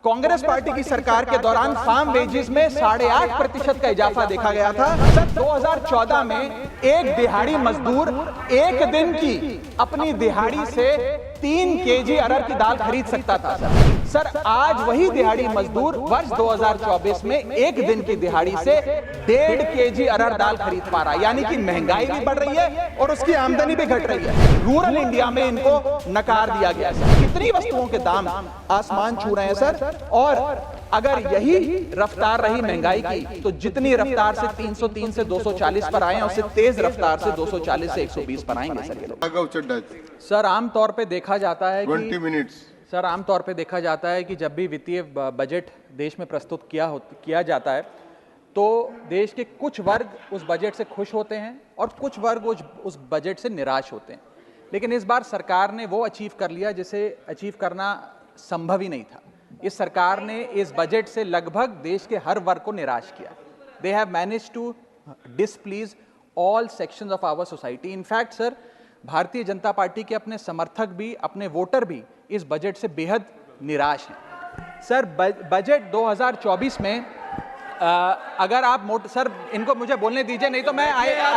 Congress party की सरकार के दौरान फार्म वेजेस में 8.5% का इजाफा देखा गया था। सर 2014 में एक दिहाड़ी मजदूर एक दिन की अपनी दिहाड़ी से 3 केजी अरहर की दाल खरीद सकता था। सर आज वही दिहाड़ी मजदूर वर्ष 2024 में एक दिन की दिहाड़ी से 1.5 केजी अरहर दाल खरीद पा रहा है। यानी कि महंगाई भी बढ़ रही है और उसकी आमदनी भी घट रही है। रूरल इंडिया में इनको नकार दिया गया है। कितनी वस्तुओं के दाम आसमान छू रहे हैं सर। और अगर यही रफ्तार रही महंगाई की तो जितनी रफ्तार से 303 से 240 पर आए उससे तेज रफ्तार से 240 से 120 पर आएंगे सर ये लोग। सर आमतौर पे देखा जाता है कि सर आमतौर पे देखा जाता है कि जब भी वित्तीय बजट देश में प्रस्तुत किया जाता है तो देश के कुछ वर्ग उस बजट से खुश होते हैं और कुछ वर्ग उस बजट से निराश होते हैं। लेकिन इस बार सरकार ने वो अचीव कर लिया जिसे अचीव करना संभव ही नहीं था। इस सरकार ने इस बजट से लगभग देश के हर वर्ग को निराश किया। They have managed to displease all sections of our society. In fact sir Bharatiya Janata party के अपने समर्थक भी, अपने वोटर भी इस बजट से बेहद निराश हैं। सर बजट 2024 में अगर आप सर इनको मुझे बोलने दीजिए, नहीं तो मैं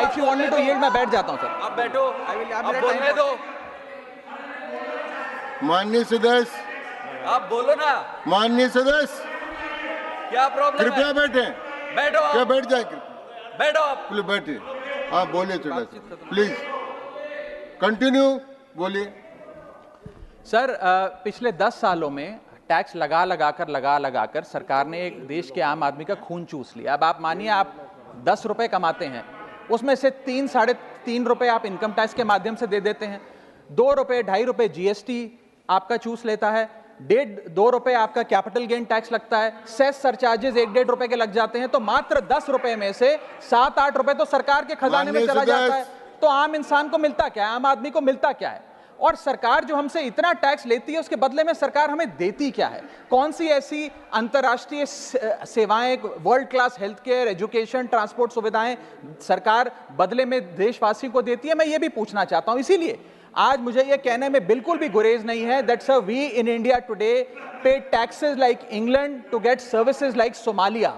if you want me to yield मैं बैठ जाता हूं सर। आप बैठो, आप बोलने दो। माननीय सदस्य, आप बोलो ना। माननीय सदस्य, क्या प्रॉब्लम है? कृपया बैठे। बैठो क्या आप। बैठ जाए? बैठो आप। प्लीज बैठिए। आप बोलिए चौड़ा प्लीज कंटिन्यू बोलिए। सर पिछले 10 सालों में टैक्स लगा कर सरकार ने एक देश के आम आदमी का खून चूस लिया। अब आप मानिए आप 10 रुपए कमाते हैं, उसमें से 3-3.5 रुपए आप इनकम टैक्स के माध्यम से दे देते हैं, 2 रुपए 2.5 रुपए जीएसटी आपका चूस लेता है, 1.5-2 रुपए आपका कैपिटल गेन टैक्स लगता है, सेस सरचार्जेस 1-1.5 रुपए के लग जाते हैं। तो मात्र 10 रुपए में से 7-8 रुपए तो सरकार के खजाने में चला जाता है। तो आम इंसान को मिलता क्या है, आम आदमी को मिलता क्या है? और सरकार जो हमसे इतना टैक्स लेती है उसके बदले में सरकार हमें देती क्या है? कौन सी ऐसी अंतर्राष्ट्रीय सेवाएं, world class health care, education, transport सुविधाएं सरकार बदले में देशवासियों को देती है? मैं ये भी पूछना चाहता हूं। इसीलिए आज मुझे ये कहने में बिल्कुल भी गुरेज नहीं है that sir we in India today pay taxes like England to get services like Somalia.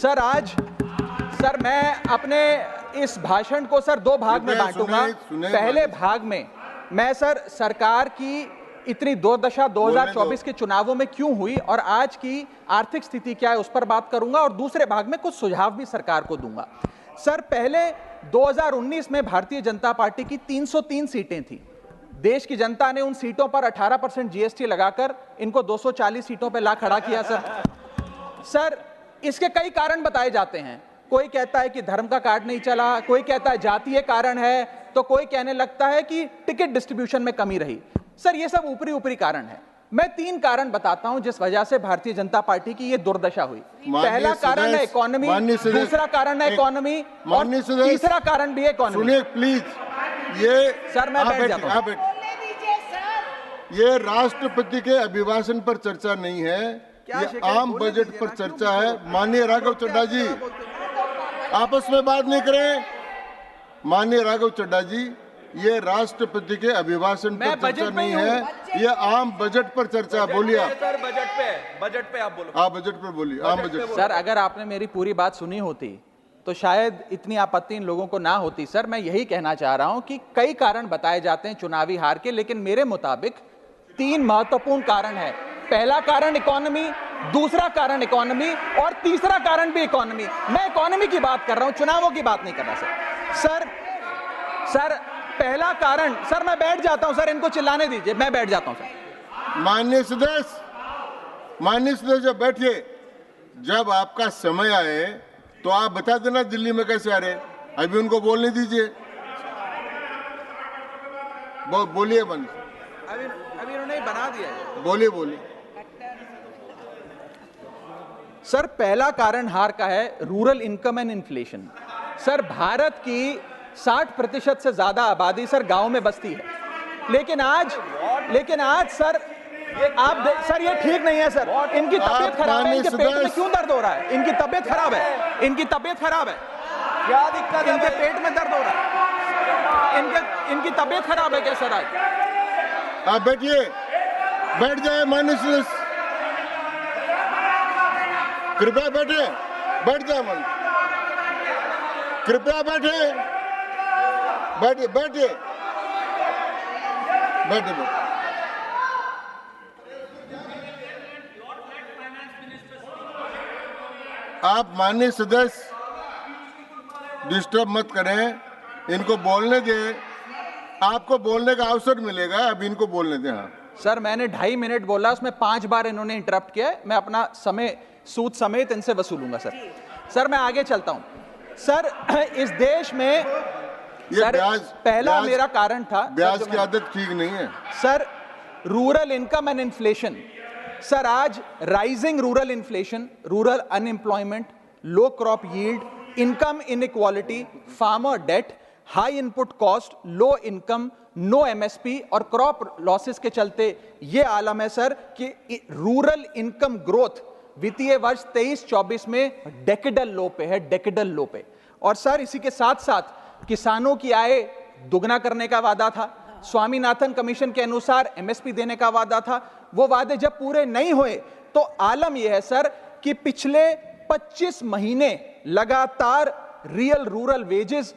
Sir आज सर मैं अपने इस भाषण को सर 2 भाग में बांटूंगा। पहले भाग में मैं सर सरकार की इतनी दुर्दशा 2024 के चुनावों में क्यों हुई और आज की आर्थिक स्थिति क्या है उस पर बात करूंगा और दूसरे भाग में कुछ सुझाव भी सरकार को दूंगा। सर पहले 2019 में भारतीय जनता पार्टी की 303 सीटें थी। देश की जनता ने उन सीटों पर 18% जीएसटी लगाकर इनको 240 सीटों पर ला खड़ा किया। सर इसके कई कारण बताए जाते हैं। कोई कहता है कि धर्म का कार्ड नहीं चला, कोई कहता है जातीय कारण है, तो कोई कहने लगता है कि टिकट डिस्ट्रीब्यूशन में कमी रही। सर ये सब ऊपरी कारण है। मैं 3 कारण बताता हूं जिस वजह से भारतीय जनता पार्टी की ये दुर्दशा हुई। पहला कारण है इकोनॉमी, दूसरा कारण है इकोनॉमी और तीसरा कारण भी है इकोनॉमी। सुनिए प्लीज, ये सर मैं बैठ जाता हूं। ये राष्ट्रपति के अभिभाषण पर चर्चा नहीं है, ये आम बजट पर चर्चा है। माननीय राघव चड्ढा जी आपस में बात नहीं करें। माननीय राघव चड्ढा जी, ये राष्ट्रपति के अभिभाषण पर चर्चा नहीं है, ये आम बजट पर चर्चा। बोलिए सर बजट पे आप बोलो। आप बजट पर बोलिए, आम बजट। सर अगर आपने मेरी पूरी बात सुनी होती तो शायद इतनी आपत्ति इन लोगों को ना होती। सर मैं यही कहना चाह रहा हूं कि कई कारण बताए जाते हैं चुनावी हार के, लेकिन मेरे मुताबिक 3 महत्वपूर्ण कारण है। पहला कारण इकोनॉमी, दूसरा कारण इकोनॉमी और तीसरा कारण भी इकोनॉमी। मैं इकोनॉमी की बात कर रहा हूं, चुनावों की बात नहीं कर रहा सर पहला कारण। सर मैं बैठ जाता हूं सर, इनको चिल्लाने दीजिए, मैं बैठ जाता हूं सर। माननीय सदस्य जब बैठिए, जब आपका समय आए तो आप बता देना दिल्ली में कैसे आ रहे। अभी उनको बोलने दीजिए, बोलिए। अभी उन्होंने बना दिया है। बोलिए। सर पहला कारण हार का है rural income and inflation. Sir Bharat की 60% से ज्यादा आबादी सर गांव में बसती है, लेकिन आज सर सर ये ठीक नहीं है सर। इनकी तबीयत खराब है, इनके पेट में क्यों दर्द हो रहा है? इनकी तबीयत खराब है, इनकी तबीयत खराब है। क्या दिक्कत है? इनके पेट में दर्द हो रहा है, इनकी तबीयत खराब है क्या सर? आज आप बैठिए, बैठ जाए माननीय सदस्य। कृपया बैठे, बैठ जाए मन, कृपया बैठे, बैठे बैठे बैठे बैठे। आप माननीय सदस्य डिस्टर्ब मत करें, इनको बोलने दें, आपको बोलने का अवसर मिलेगा, अब इनको बोलने दें। हाँ सर, मैंने 2.5 मिनट बोला, उसमें 5 बार इन्होंने इंटरप्ट किया है। मैं अपना समय सूद समेत इनसे वसूलूंगा सर। सर मैं आगे चलता हूं। सर इस देश में ये सर पहला ब्याज, मेरा कारण था ब्याज की आदत ठीक नहीं है sir. Rural income and inflation sir, आज rising rural inflation, rural unemployment, low crop yield, income inequality, farmer debt, high input cost, low income, no MSP और क्रॉप लॉसेस के चलते ये आलम है सर कि रूरल इनकम ग्रोथ वित्तीय वर्ष 23-24 में डेकेडल लो पे है, डेकेडल लो पे। और सर इसी के साथ साथ किसानों की आय दुगना करने का वादा था, स्वामीनाथन कमीशन के अनुसार एमएसपी देने का वादा था, वो वादे जब पूरे नहीं हुए तो आलम यह है सर कि पिछले 25 महीने लगातार रियल रूरल वेजेस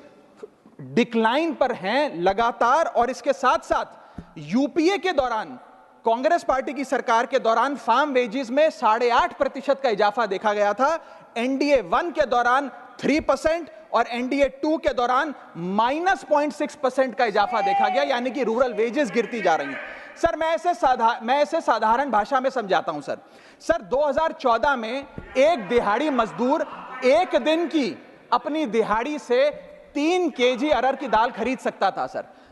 डिक्लाइन पर हैं लगातार। और इसके साथ साथ यूपीए के दौरान, कांग्रेस पार्टी की सरकार के दौरान फार्म वेजेस में 8.5% का इजाफा देखा गया था। एनडीए 1 के दौरान 3% और एनडीए 2 के दौरान -0.6% का इजाफा देखा गया, यानी कि रूरल वेजेस गिरती जा रही हैं। सर मैं ऐसे साधारण भाषा में समझाता हूं सर 2014 में एक दिहाड़ी मजदूर एक दिन की अपनी दिहाड़ी से 3 केजी अरहर की दाल खरीद सकता था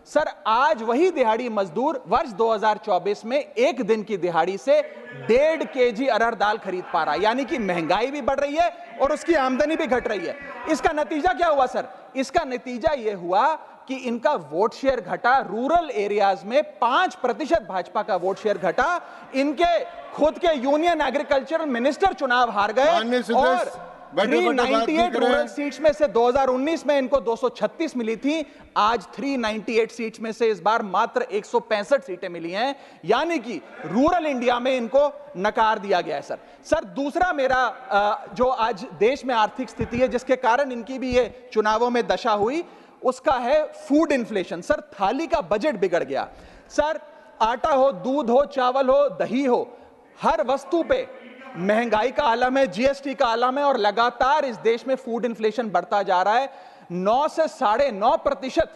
सर आज वही दिहाड़ी मजदूर वर्ष 2024 में एक दिन की दिहाड़ी से 1.5 केजी अरहर दाल खरीद पा रहा है, यानी कि महंगाई भी बढ़ रही है और उसकी आमदनी भी घट रही है। इसका नतीजा क्या हुआ सर? इसका नतीजा यह हुआ कि इनका वोट शेयर घटा, रूरल एरियाज में 5% भाजपा का वोट शेयर घटा, इनके खुद के यूनियन एग्रीकल्चरल मिनिस्टर चुनाव हार गए और 398 रूरल सीट्स में से 2019 में इनको 236 मिली थी, आज 398 सीट्स में से इस बार मात्र 165 सीटें मिली हैं, यानी कि रूरल इंडिया में इनको नकार दिया गया है सर दूसरा मेरा जो आज देश में आर्थिक स्थिति है जिसके कारण इनकी भी ये चुनावों में दशा हुई, उसका है फूड इन्फ्लेशन। सर थाली का बजट बिगड़ गया सर, आटा हो, दूध हो, चावल हो, दही हो, हर वस्तु पे महंगाई का आलम है, जीएसटी का आलम है और लगातार इस देश में फूड इन्फ्लेशन बढ़ता जा रहा है। 9 से 9.5%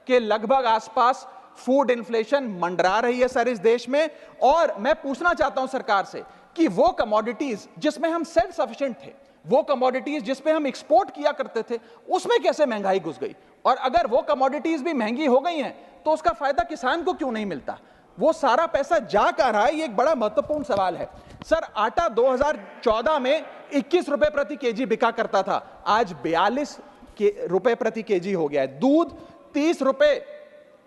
के लगभग आसपास फूड इन्फ्लेशन मंडरा रही है सर इस देश में। और मैं पूछना चाहता हूं सरकार से कि वो कमोडिटीज जिसमें हम सेल्फ सफिशिएंट थे, वो कमोडिटीज जिस पे हम एक्सपोर्ट किया करते थे, उसमें कैसे महंगाई घुस गई? और अगर वो कमोडिटीज भी महंगी हो गई हैं तो उसका फायदा किसान को क्यों नहीं मिलता? वो सारा पैसा जा कहां रहा है? ये एक बड़ा महत्वपूर्ण सवाल है सर। आटा 2014 में 21 रुपए प्रति केजी बिका करता था, आज 42 रुपए प्रति केजी हो गया है। दूध 30 रुपए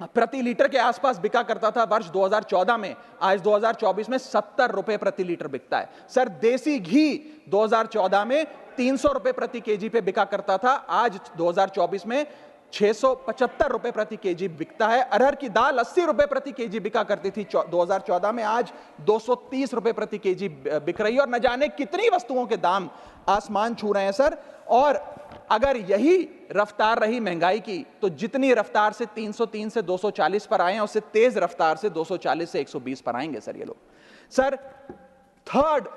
प्रति लीटर के आसपास बिका करता था वर्ष 2014 में, आज 2024 में 70 रुपए प्रति लीटर बिकता है सर। देसी घी 2014 में 300 रुपए प्रति केजी पे बिका करता था, आज 2024 में 675 रुपए प्रति केजी बिकता है। अरहर की दाल 80 रुपए प्रति केजी बिका करती थी 2014 में, आज 230 रुपए प्रति केजी बिक रही है। और न जाने कितनी वस्तुओं के दाम आसमान छू रहे हैं सर। और अगर यही रफ्तार रही महंगाई की तो जितनी रफ्तार से 303 से 240 पर आए हैं, उससे तेज रफ्तार से 240 से 120 पर आएंगे सर ये लोग। Sir third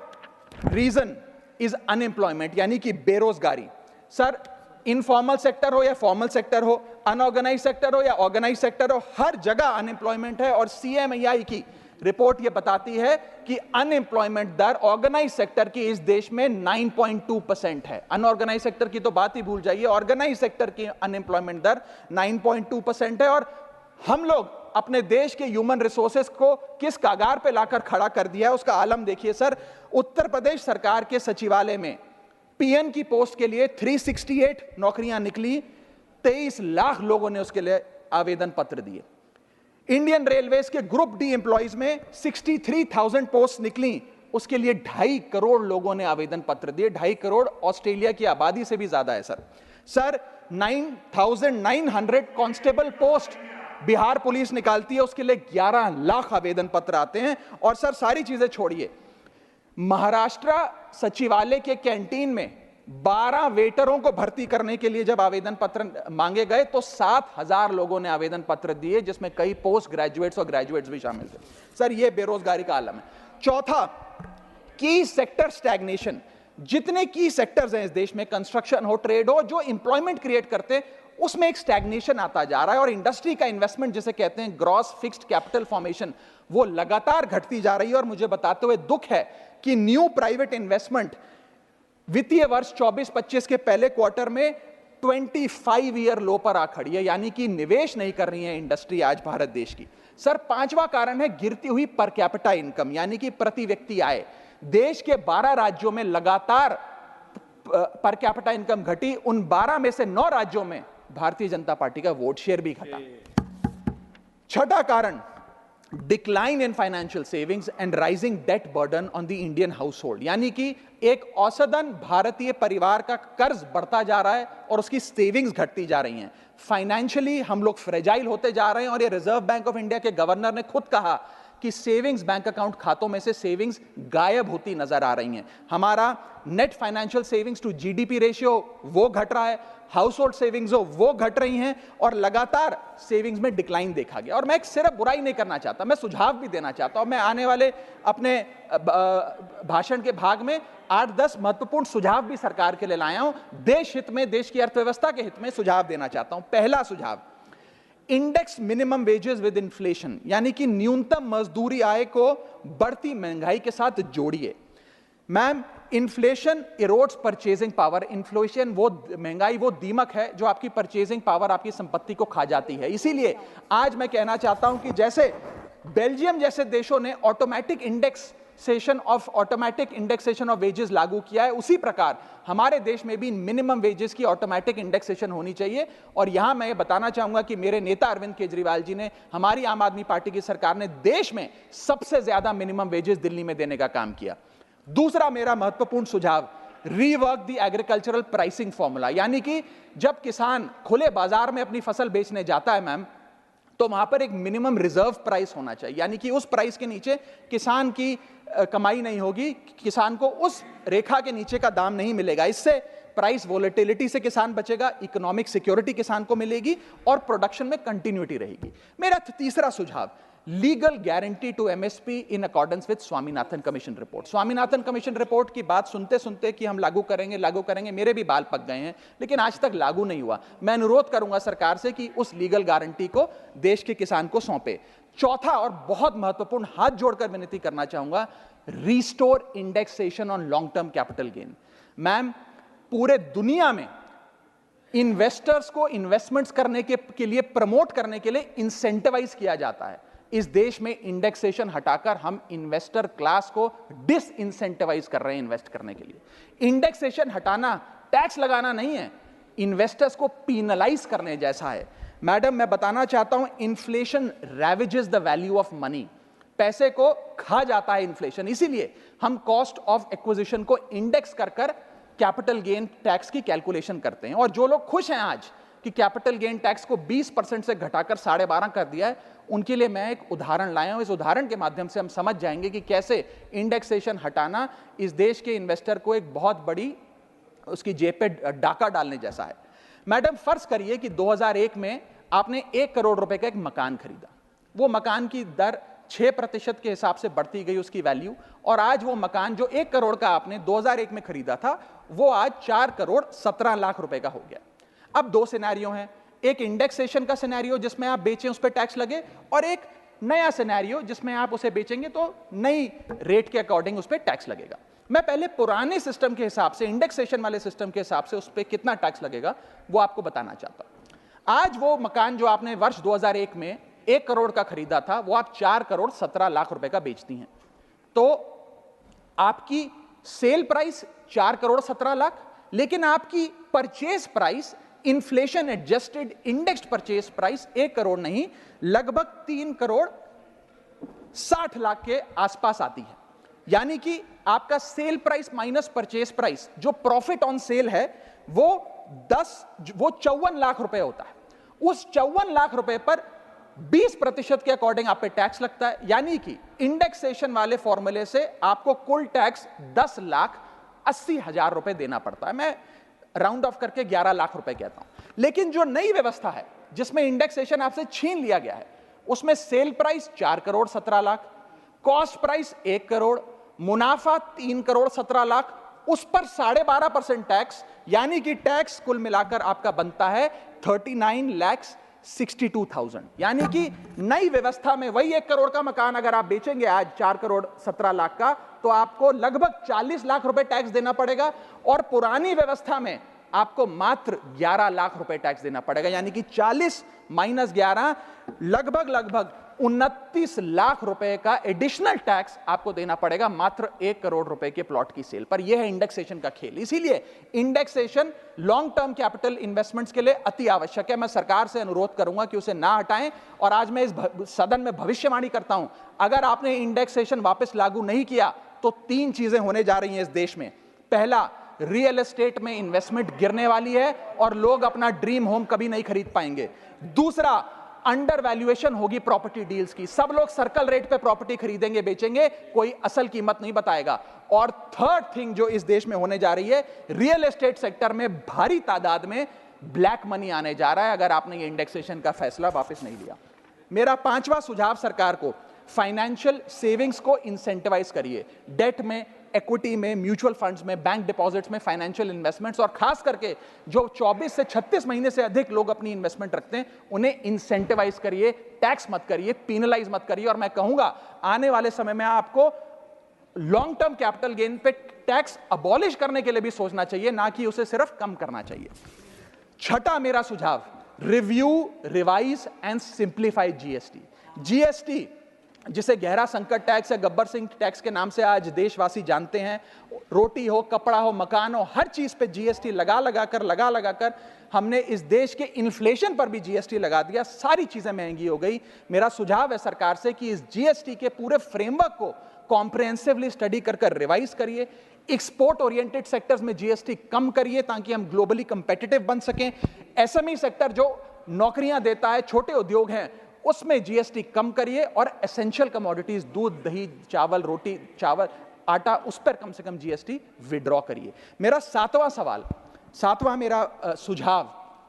reason is unemployment, यानी कि बेरोजगारी। सर इनफॉर्मल सेक्टर हो या फॉर्मल सेक्टर हो, अनऑर्गेनाइज सेक्टर हो या ऑर्गेनाइज सेक्टर हो, हर जगह अनएम्प्लॉयमेंट है। और सीएमआई की रिपोर्ट यह बताती है कि अनएम्प्लॉयमेंट दर ऑर्गेनाइज सेक्टर की इस देश में 9.2% है। अनऑर्गेनाइज सेक्टर की तो बात ही भूल जाइए, ऑर्गेनाइज सेक्टर की अनएम्प्लॉयमेंट दर 9.2% है। और हम लोग अपने देश के ह्यूमन रिसोर्सेस को किस कागार पे लाकर खड़ा कर दिया है उसका आलम देखिए सर। उत्तर प्रदेश सरकार के सचिवालय में पीएन की पोस्ट के लिए 368 नौकरियां निकली, 23 लाख लोगों ने उसके लिए आवेदन पत्र दिए। इंडियन रेलवेज के ग्रुप डी एम्प्लॉइज में 63,000 पोस्ट निकली, उसके लिए 2.5 करोड़ लोगों ने आवेदन पत्र दिए। 2.5 करोड़ ऑस्ट्रेलिया की आबादी से भी ज्यादा है sir 9,900 constable post Bihar police निकालती है, उसके लिए 11 लाख आवेदन पत्र आते हैं। और सर सारी चीजें छोड़िए, महाराष्ट्र सचिवालय के कैंटीन में 12 वेटरों को भर्ती करने के लिए जब आवेदन पत्र मांगे गए तो 7,000 लोगों ने आवेदन पत्र दिए, जिसमें कई पोस्ट ग्रेजुएट्स और ग्रेजुएट्स भी शामिल थे। सर, यह बेरोजगारी का आलम है। चौथा, की सेक्टर स्टैग्नेशन। जितने की सेक्टर्स हैं इस देश में, कंस्ट्रक्शन हो, ट्रेड हो, जो इंप्लॉयमेंट क्रिएट करते हैं, उसमें एक स्टैग्नेशन आता जा रहा है और इंडस्ट्री का इन्वेस्टमेंट जिसे कहते हैं ग्रॉस फिक्स्ड कैपिटल फॉर्मेशन, वो लगातार घटती जा रही है। और मुझे बताते हुए दुख है कि न्यू प्राइवेट इन्वेस्टमेंट वित्तीय वर्ष 24-25 के पहले क्वार्टर में 25 ईयर लो पर आ खड़ी है, यानी कि निवेश नहीं कर रही है इंडस्ट्री आज भारत देश की। सर, पांचवा कारण है गिरती हुई पर कैपिटा इनकम, यानी कि प्रति व्यक्ति आय। देश के 12 राज्यों में लगातार पर कैपिटा इनकम घटी। उन 12 में से 9 राज्यों में भारतीय जनता पार्टी का वोट शेयर भी घटा। छठा कारण, decline in financial savings and rising debt burden on the Indian household, यानी कि एक औसतन भारतीय परिवार का कर्ज बढ़ता जा रहा है और उसकी सेविंग्स घटती जा रही हैं। फाइनेंशियली हम लोग फ्रेजाइल होते जा रहे हैं और ये रिजर्व बैंक ऑफ इंडिया के गवर्नर ने खुद कहा कि सेविंग्स बैंक अकाउंट खातों में से सेविंग्स गायब होती नजर आ रही हैं। हमारा net financial savings to GDP ratio वो घट रहा है, हाउस होल्ड सेविंग्स वो घट रही हैं और लगातार सेविंग्स में डिक्लाइन देखा गया। और मैं सिर्फ बुराई नहीं करना चाहता, मैं सुझाव भी देना चाहता हूं। मैं आने वाले अपने भाषण के भाग में 8-10 महत्वपूर्ण सुझाव भी सरकार के लिए लाया हूं। देश हित में, देश की अर्थव्यवस्था के हित में सुझाव देना चाहता हूं। पहला सुझाव, index minimum wages with inflation, यानी कि न्यूनतम मजदूरी आय को बढ़ती महंगाई के साथ जोड़िए। Ma'am, inflation erodes purchasing power. Inflation वो महंगाई वो दीमक है जो आपकी परचेजिंग पावर, आपकी संपत्ति को खा जाती है। इसीलिए आज मैं कहना चाहता हूं कि जैसे बेल्जियम जैसे देशों ने ऑटोमेटिक इंडेक्सेशन ऑफ वेजेस लागू किया है, उसी प्रकार हमारे देश में भी मिनिमम वेजेस की ऑटोमेटिक इंडेक्सेशन होनी चाहिए। और यहां मैं बताना चाहूंगा कि मेरे नेता अरविंद केजरीवाल जी ने, हमारी आम आदमी पार्टी की सरकार ने देश में सबसे ज्यादा मिनिमम वेजेस दिल्ली में देने का काम किया। दूसरा मेरा महत्वपूर्ण सुझाव, rework the agricultural pricing formula, यानी कि जब किसान खुले बाजार में अपनी फसल बेचने जाता है मैम, तो वहां पर एक मिनिमम रिजर्व प्राइस होना चाहिए, यानी कि उस प्राइस के नीचे किसान की कमाई नहीं होगी, किसान को उस रेखा के नीचे का दाम नहीं मिलेगा। इससे प्राइस वोलेटिलिटी से किसान बचेगा, इकोनॉमिक सिक्योरिटी किसान को मिलेगी और प्रोडक्शन में कंटिन्यूटी रहेगी। मेरा तीसरा सुझाव, legal guarantee to MSP in accordance with Swaminathan commission report. Swaminathan commission report की बात सुनते सुनते कि हम लागू करेंगे, मेरे भी बाल पक गए हैं, लेकिन आज तक लागू नहीं हुआ। मैं अनुरोध करूंगा सरकार से कि उस लीगल गारंटी को देश के किसान को सौंपे। चौथा और बहुत महत्वपूर्ण, हाथ जोड़कर विनती करना चाहूंगा, restore indexation on long term capital gain. Ma'am, पूरे दुनिया में इन्वेस्टर्स को इन्वेस्टमेंट्स करने के लिए, प्रमोट करने के लिए इंसेंटिवाइज किया जाता है। इस देश में इंडेक्सेशन हटाकर हम इन्वेस्टर क्लास को डिसइंसेंटिवाइज कर रहे हैं इन्वेस्ट करने के लिए। इंडेक्सेशन हटाना टैक्स लगाना नहीं है, इन्वेस्टर्स को पीनलाइज करने जैसा है। मैडम, मैं बताना चाहता हूं, inflation ravages the value of money. पैसे को खा जाता है इन्फ्लेशन, इसीलिए हम कॉस्ट ऑफ एक्विजिशन को इंडेक्स कर कैपिटल गेन टैक्स की कैलकुलेशन करते हैं। और जो लोग खुश हैं आज कि कैपिटल गेन टैक्स को 20% से घटाकर 12.5 कर दिया है, उनके लिए मैं एक उदाहरण लाया हूं। इस उदाहरण के माध्यम से हम समझ जाएंगे कि कैसे इंडेक्सेशन हटाना इस देश के इन्वेस्टर को एक बहुत बड़ी उसकी जेब पे डाका डालने जैसा है। मैडम, फर्ज करिए कि 2001 में आपने 1 करोड़ रुपए का एक मकान खरीदा। वो मकान की दर 6% के हिसाब से बढ़ती गई उसकी वैल्यू, और आज वो मकान जो 1 करोड़ का आपने 2001 में खरीदा था, वो आज 4 करोड़ 17 लाख रुपए का हो गया। अब 2 सिनेरियो हैं, एक इंडेक्सेशन का सिनेरियो जिसमें आप बेचें उस पर टैक्स लगे, और एक नया सिनेरियो जिसमें आप उसे बेचेंगे तो नई रेट के अकॉर्डिंग उस पर टैक्स लगेगा। मैं पहले पुराने सिस्टम के हिसाब से, इंडेक्सेशन वाले सिस्टम के हिसाब से उस पर कितना टैक्स लगेगा वो आपको बताना चाहता हूं। आज वो मकान जो आपने वर्ष 2001 में 1 करोड़ का खरीदा था, वो आप 4 करोड़ 17 लाख रुपए का बेचती हैं, तो आपकी सेल प्राइस 4 करोड़ 17 लाख, लेकिन आपकी purchase price, inflation adjusted indexed purchase price 1 crore नहीं, लगभग 3 करोड़ 60 लाख के आसपास आती है। यानी कि आपका sale price minus purchase price, जो प्रॉफिट ऑन सेल है, वो 54 लाख रुपए होता है। उस 54 लाख रुपए पर 20% के अकॉर्डिंग आप पे टैक्स लगता है, यानी कि इंडेक्सेशन वाले फॉर्मूले से आपको कुल टैक्स 10,80,000 रुपए देना पड़ता है। मैं राउंड ऑफ करके 11 लाख रुपए कहता हूं। लेकिन जो नई व्यवस्था है जिसमें इंडेक्सेशन आपसे छीन लिया गया है, उसमें sale price 4 crore 17 lakh, cost price 1 crore, मुनाफा 3 करोड़ 17 लाख, उस पर 12.5% टैक्स, यानी कि टैक्स कुल मिलाकर आपका बनता है 39,62,000। यानी कि नई व्यवस्था में वही 1 करोड़ का मकान अगर आप बेचेंगे आज 4 करोड़ 17 लाख का, तो आपको लगभग 40 लाख रुपए टैक्स देना पड़ेगा, और पुरानी व्यवस्था में आपको मात्र 11 लाख रुपए टैक्स देना पड़ेगा। यानी कि 40 माइनस 11 लगभग 29 लाख रुपए का एडिशनल टैक्स आपको देना पड़ेगा मात्र 1 करोड़ रुपए के प्लॉट की सेल पर। यह है इंडेक्सेशन का खेल। इसीलिए indexation long term capital investments के लिए अति आवश्यक है। मैं सरकार से अनुरोध करूंगा कि उसे ना हटाएं, और आज मैं इस सदन में भविष्यवाणी करता हूं, अगर आपने इंडेक्सेशन वापस लागू नहीं किया तो 3 चीजें होने जा रही हैं इस देश में। पहला, रियल एस्टेट में इन्वेस्टमेंट गिरने वाली है और लोग अपना ड्रीम होम कभी नहीं खरीद पाएंगे। दूसरा, अंडर वैल्यूएशन होगी प्रॉपर्टी डील्स की, सब लोग सर्कल रेट पे प्रॉपर्टी खरीदेंगे बेचेंगे, कोई असल कीमत नहीं बताएगा। और थर्ड थिंग जो इस देश में होने जा रही है, रियल एस्टेट सेक्टर में भारी तादाद में ब्लैक मनी आने जा रहा है अगर आपने ये इंडेक्सेशन का फैसला वापस नहीं लिया। मेरा 5वां सुझाव सरकार को, फाइनेंशियल सेविंग्स को इंसेंटिवाइज करिए। डेट में, इक्विटी में, म्यूचुअल फंड्स में, बैंक डिपॉजिट्स में, फाइनेंशियल इन्वेस्टमेंट्स, और खास करके जो 24 से 36 महीने से अधिक लोग अपनी इन्वेस्टमेंट रखते हैं उन्हें इंसेंटिवाइज करिए, टैक्स मत करिए, पीनलाइज मत करिए। और मैं कहूंगा आने वाले समय में आपको लॉन्ग टर्म कैपिटल गेन पे टैक्स अबॉलिश करने के लिए भी सोचना चाहिए, ना कि उसे सिर्फ कम करना चाहिए। छठा मेरा सुझाव, review, revise and simplify GST. GST जिसे गहरा संकट टैक्स या गब्बर सिंह टैक्स के नाम से आज देशवासी जानते हैं, रोटी हो, कपड़ा हो, मकान हो, हर चीज पे जीएसटी लगा लगाकर हमने इस देश के इन्फ्लेशन पर भी जीएसटी लगा दिया, सारी चीजें महंगी हो गई। मेरा सुझाव है सरकार से कि इस जीएसटी के पूरे फ्रेमवर्क को कॉम्प्रिहेंसिवली स्टडी कर रिवाइज करिए। एक्सपोर्ट ओरिएंटेड सेक्टर्स में जीएसटी कम करिए ताकि हम ग्लोबली कंपेटिटिव बन सकें। एसएमई सेक्टर जो नौकरियां देता है, छोटे उद्योग हैं, उसमें जीएसटी कम करिए। और एसेंशियल कमोडिटीज, दूध, दही, चावल, रोटी, चावल, आटा, उस पर कम से कम जीएसटी विड्रॉ करिए। मेरा 7वां मेरा सुझाव,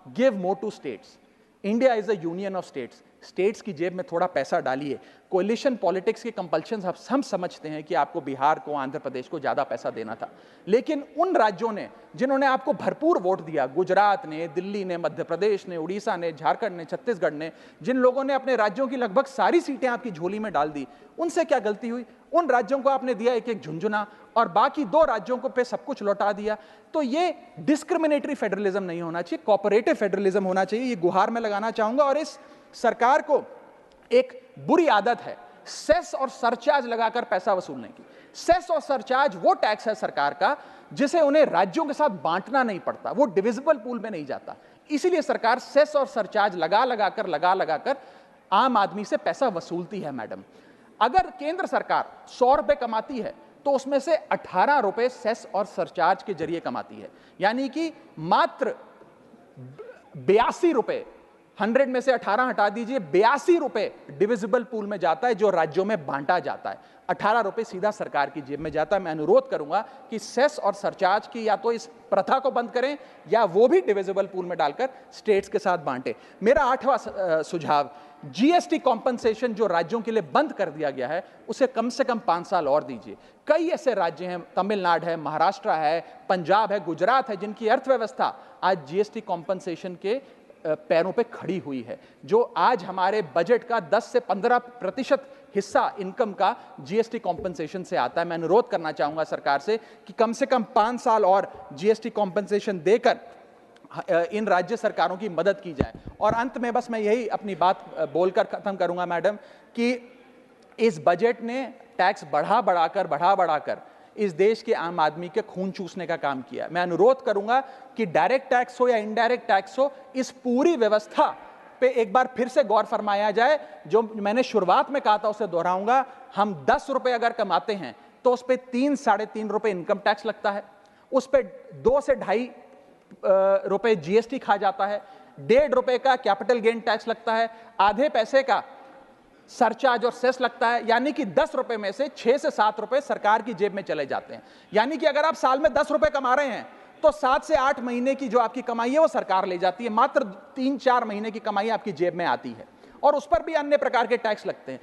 give more to states. India is a union of states. States की जेब में थोड़ा पैसा डालिए। कोलिशन पॉलिटिक्स के कंपल्शन हम समझते हैं कि आपको बिहार को, आंध्र प्रदेश को ज्यादा पैसा देना था, लेकिन उन राज्यों ने जिन्होंने आपको भरपूर वोट दिया, गुजरात ने, दिल्ली ने, मध्य प्रदेश ने, उड़ीसा ने, झारखंड ने, छत्तीसगढ़ ने, जिन लोगों ने अपने राज्यों की लगभग सारी सीटें आपकी झोली में डाल दी, उनसे क्या गलती हुई? उन राज्यों को आपने दिया एक एक झुंझुना और बाकी 2 राज्यों को पे सब कुछ लौटा दिया। तो ये डिस्क्रिमिनेटरी फेडरलिज्म नहीं होना चाहिए, कोऑपरेटिव फेडरलिज्म होना चाहिए। ये गुहार में लगाना चाहूंगा। और इस सरकार को एक बुरी आदत है सेस और सरचार्ज लगाकर पैसा वसूलने की। सेस और सरचार्ज वो टैक्स है सरकार का जिसे उन्हें राज्यों के साथ बांटना नहीं पड़ता, वो डिविजिबल पूल में नहीं जाता। इसीलिए सरकार सेस और सरचार्ज लगा लगाकर आम आदमी से पैसा वसूलती है। मैडम, अगर केंद्र सरकार 100 रुपए कमाती है तो उसमें से 18 रुपए सेस और सरचार्ज के जरिए कमाती है, यानी कि मात्र 82 रुपए, 100 में से 18 हटा दीजिए, 82 रुपए डिविजिबल पूल में जाता है जो राज्यों में बांटा जाता है। 18 रुपए सीधा सरकार की जेब में जाता है। मैं अनुरोध करूंगा कि सेस और सरचार्ज की या तो इस प्रथा को बंद करें या वो भी डिविजिबल पूल में डालकर स्टेट्स के साथ बांटे। मेरा 8वां सुझाव, जीएसटी कॉम्पनसेशन जो राज्यों के लिए बंद कर दिया गया है उसे कम से कम 5 साल और दीजिए। कई ऐसे राज्य हैं, तमिलनाडु है, महाराष्ट्र है, पंजाब है, गुजरात है, जिनकी अर्थव्यवस्था आज जीएसटी कॉम्पनसेशन के पैरों पे खड़ी हुई है, जो आज हमारे बजट का 10 से 15% हिस्सा इनकम का जीएसटी कॉम्पनसेशन से आता है। मैं अनुरोध करना चाहूंगा सरकार से कि कम से कम 5 साल और जीएसटी कॉम्पनसेशन देकर इन राज्य सरकारों की मदद की जाए। और अंत में बस मैं यही अपनी बात बोलकर खत्म करूंगा मैडम, कि इस बजट ने टैक्स बढ़ा बढ़ाकर इस देश के आम आदमी के खून चूसने का काम किया। मैं अनुरोध करूंगा कि डायरेक्ट टैक्स हो या इनडायरेक्ट टैक्स हो, इस पूरी व्यवस्था पे एक बार फिर से गौर फरमाया जाए। जो मैंने शुरुआत में कहा था उसे दोहराऊंगा, हम 10 रुपए अगर कमाते हैं तो उस पे 3-3.5 रुपए इनकम टैक्स लगता है, उस पे 2 से 2.5 रुपए जीएसटी खा जाता है। ₹1.5 का कैपिटल गेन टैक्स लगता है, आधे पैसे का सरचार्ज और सेस लगता है, यानी कि ₹10 में से 6 से 7 रुपए सरकार की जेब में चले जाते हैं। यानी कि अगर आप साल में ₹10 कमा रहे हैं तो 7 से 8 महीने की जो आपकी कमाई है वो सरकार ले जाती है, मात्र 3-4 महीने की कमाई आपकी जेब में आती है, और उस पर भी अन्य प्रकार के टैक्स लगते हैं,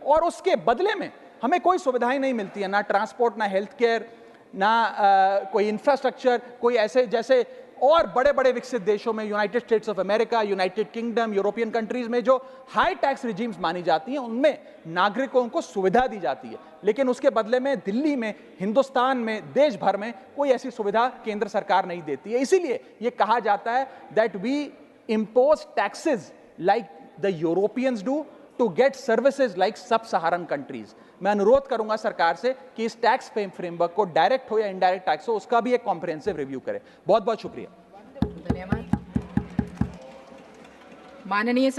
और उसके बदले में हमें कोई सुविधाएं नहीं मिलती है, ना ट्रांसपोर्ट, ना हेल्थ केयर, ना कोई इंफ्रास्ट्रक्चर, कोई ऐसे जैसे और बड़े बड़े विकसित देशों में, United states of America, United kingdom, European countries में जो हाई टैक्स रिजीम्स मानी जाती हैं, उनमें नागरिकों को सुविधा दी जाती है, लेकिन उसके बदले में दिल्ली में, हिंदुस्तान में, देश भर में कोई ऐसी सुविधा केंद्र सरकार नहीं देती है। इसीलिए यह कहा जाता है that we impose taxes like the Europeans do to get services like sub Saharan countries. मैं अनुरोध करूंगा सरकार से कि इस टैक्स फ्रेमवर्क को डायरेक्ट हो या इनडायरेक्ट टैक्स हो, उसका भी एक कॉम्प्रिहेंसिव रिव्यू करे। बहुत बहुत शुक्रिया। धन्यवाद। माननीय